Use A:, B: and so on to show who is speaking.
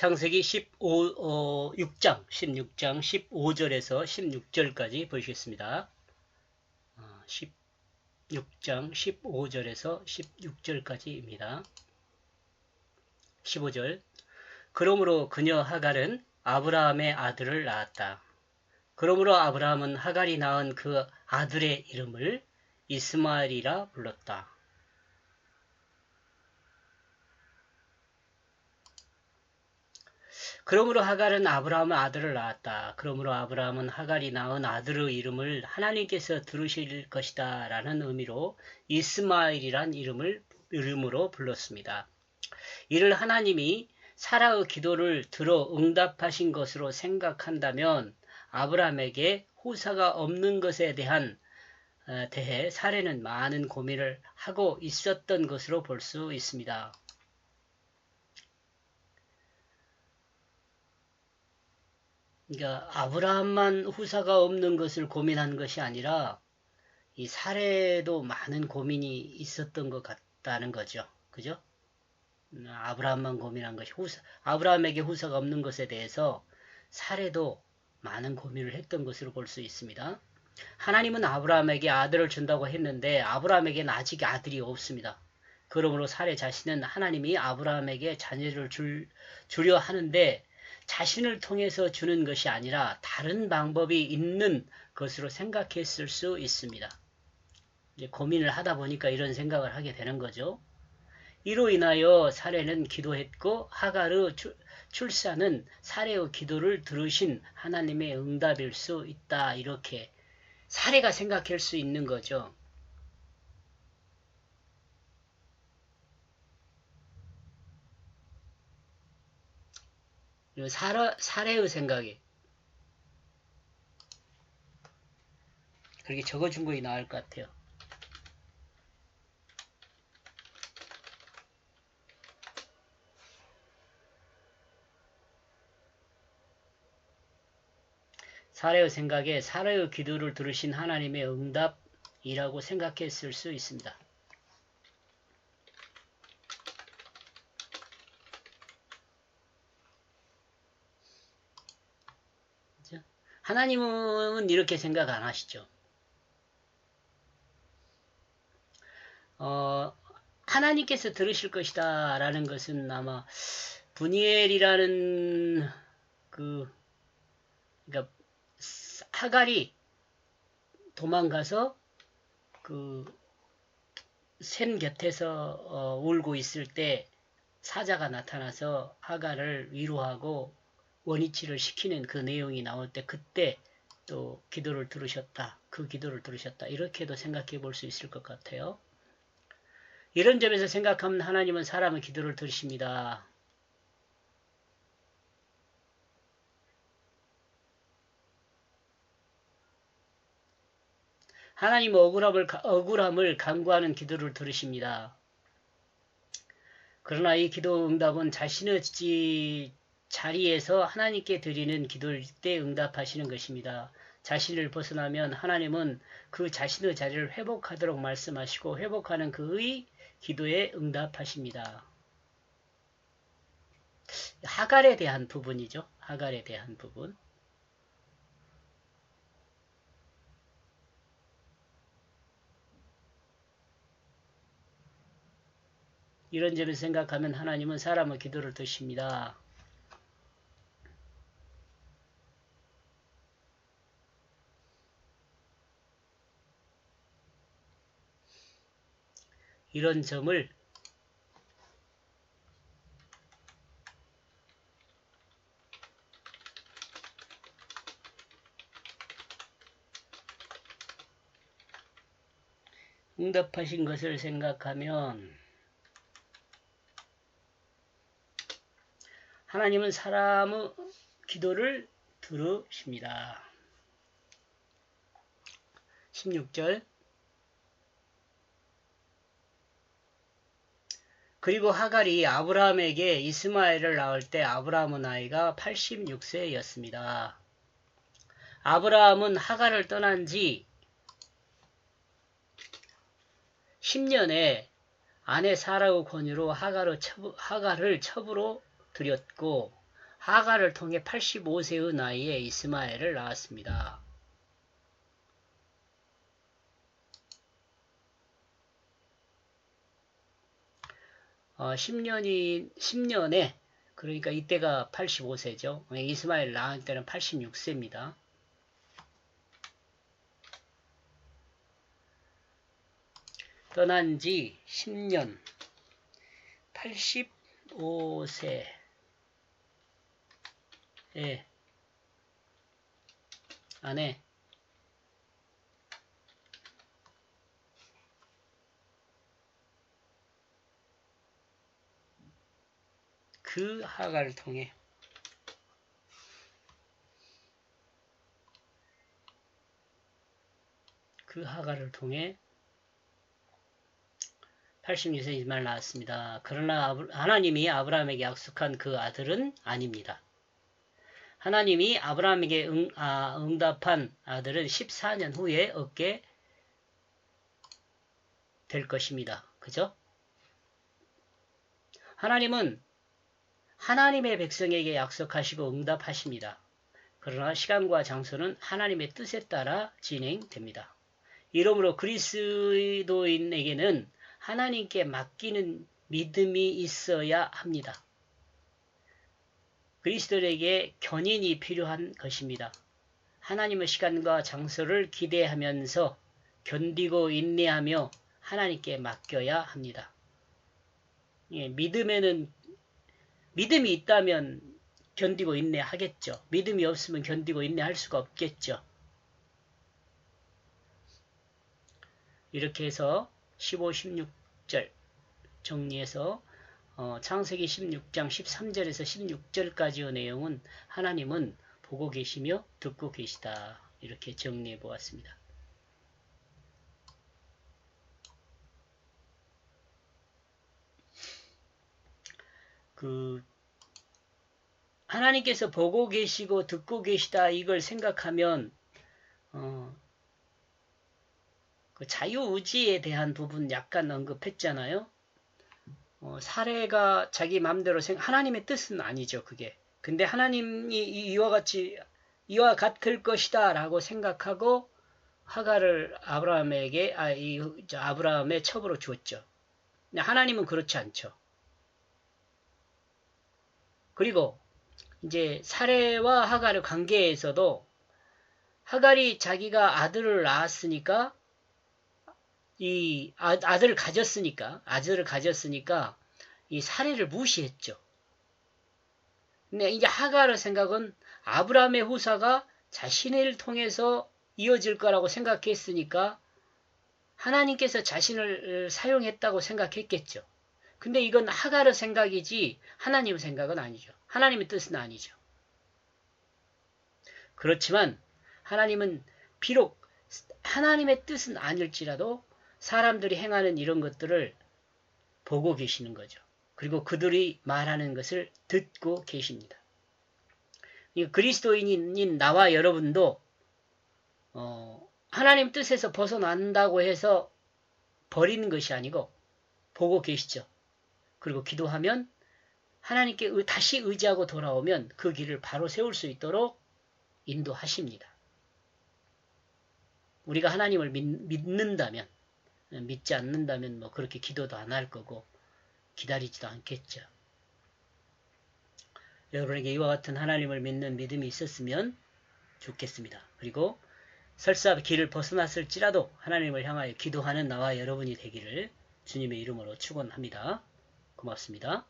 A: 창세기 6장 15절에서 16절까지 보시겠습니다. 16장 15절에서 16절까지입니다. 15절. 그러므로 그녀 하갈은 아브라함의 아들을 낳았다. 그러므로 아브라함은 하갈이 낳은 그 아들의 이름을 이스마엘이라 불렀다. 그러므로 하갈은 아브라함의 아들을 낳았다. 그러므로 아브라함은 하갈이 낳은 아들의 이름을 하나님께서 들으실 것이다 라는 의미로 이스마엘이란 이름으로 불렀습니다. 이를 하나님이 사라의 기도를 들어 응답하신 것으로 생각한다면 아브라함에게 후사가 없는 것에 대해 사례는 많은 고민을 하고 있었던 것으로 볼 수 있습니다. 그러니까 아브라함만 후사가 없는 것을 고민한 것이 아니라 이 사례도 많은 고민이 있었던 것 같다는 거죠. 그죠? 아브라함만 고민한 것이 아브라함에게 후사가 없는 것에 대해서 사례도 많은 고민을 했던 것으로 볼 수 있습니다. 하나님은 아브라함에게 아들을 준다고 했는데 아브라함에게는 아직 아들이 없습니다. 그러므로 사례 자신은 하나님이 아브라함에게 자녀를 주려 하는데 자신을 통해서 주는 것이 아니라 다른 방법이 있는 것으로 생각했을 수 있습니다. 이제 고민을 하다 보니까 이런 생각을 하게 되는 거죠. 이로 인하여 사례는 기도했고 하갈의 출산은 사례의 기도를 들으신 하나님의 응답일 수 있다. 이렇게 사례가 생각할 수 있는 거죠. 사례의 생각이 그렇게 적어준 거이 나을 것 같아요. 사례의 생각에 사례의 기도를 들으신 하나님의 응답이라고 생각했을 수 있습니다. 하나님은 이렇게 생각 안 하시죠. 하나님께서 들으실 것이다 라는 것은 아마 브니엘이라는 그러니까 하갈이 도망가서 샘 곁에서 울고 있을 때 사자가 나타나서 하갈을 위로하고 원위치를 시키는 그 내용이 나올 때 그때 또 기도를 들으셨다. 그 기도를 들으셨다. 이렇게도 생각해 볼 수 있을 것 같아요. 이런 점에서 생각하면 하나님은 사람의 기도를 들으십니다. 하나님은 억울함을 간구하는 기도를 들으십니다. 그러나 이 기도 응답은 자신의 자리에서 하나님께 드리는 기도일 때 응답하시는 것입니다. 자신을 벗어나면 하나님은 그 자신의 자리를 회복하도록 말씀하시고 회복하는 그의 기도에 응답하십니다. 하갈에 대한 부분이죠. 하갈에 대한 부분. 이런 점을 생각하면 하나님은 사람의 기도를 듣습니다. 이런 점을 응답하신 것을 생각하면 하나님은 사람의 기도를 들으십니다. 16절. 그리고 하갈이 아브라함에게 이스마엘을 낳을 때 아브라함의 나이가 86세였습니다. 아브라함은 하갈을 떠난 지 10년에 아내 사라의 권유로 하갈을 첩으로 들였고 하갈을 통해 85세의 나이에 이스마엘을 낳았습니다. 10년에 그러니까 이때가 85세죠. 이스마엘 낳은 때는 86세입니다. 떠난 지 10년 85세 안에 그 하갈을 통해 그 하갈을 통해 86세 이스마엘 낳았습니다. 그러나 하나님이 아브라함에게 약속한 그 아들은 아닙니다. 하나님이 아브라함에게 응답한 아들은 14년 후에 얻게 될 것입니다. 그죠? 하나님은 하나님의 백성에게 약속하시고 응답하십니다. 그러나 시간과 장소는 하나님의 뜻에 따라 진행됩니다. 이러므로 그리스도인에게는 하나님께 맡기는 믿음이 있어야 합니다. 그리스도인에게 견인이 필요한 것입니다. 하나님의 시간과 장소를 기대하면서 견디고 인내하며 하나님께 맡겨야 합니다. 믿음에는 믿음이 있다면 견디고 인내하겠죠. 믿음이 없으면 견디고 인내할 수가 없겠죠. 이렇게 해서 15, 16절 정리해서 창세기 16장 13절에서 16절까지의 내용은 하나님은 보고 계시며 듣고 계시다. 이렇게 정리해 보았습니다. 하나님께서 보고 계시고 듣고 계시다 이걸 생각하면 그 자유의지에 대한 부분 약간 언급했잖아요. 사례가 자기 마음대로 하나님의 뜻은 아니죠. 그게. 근데 하나님이 이와 같을 것이다 라고 생각하고 하갈을 아브라함에게 아브라함의 첩으로 주었죠. 근데 하나님은 그렇지 않죠. 그리고 이제 사례와 하갈의 관계에서도 하갈이 자기가 아들을 낳았으니까 아들을 가졌으니까 이 사례를 무시했죠. 근데 이제 하갈의 생각은 아브라함의 후사가 자신을 통해서 이어질 거라고 생각했으니까 하나님께서 자신을 사용했다고 생각했겠죠. 근데 이건 하갈의 생각이지 하나님의 생각은 아니죠. 하나님의 뜻은 아니죠. 그렇지만 하나님은 비록 하나님의 뜻은 아닐지라도 사람들이 행하는 이런 것들을 보고 계시는 거죠. 그리고 그들이 말하는 것을 듣고 계십니다. 그리스도인인 나와 여러분도 하나님 뜻에서 벗어난다고 해서 버리는 것이 아니고 보고 계시죠. 그리고 기도하면 하나님께 다시 의지하고 돌아오면 그 길을 바로 세울 수 있도록 인도하십니다. 우리가 하나님을 믿는다면, 믿지 않는다면 뭐 그렇게 기도도 안 할 거고 기다리지도 않겠죠. 여러분에게 이와 같은 하나님을 믿는 믿음이 있었으면 좋겠습니다. 그리고 설사 길을 벗어났을지라도 하나님을 향하여 기도하는 나와 여러분이 되기를 주님의 이름으로 축원합니다. 고맙습니다.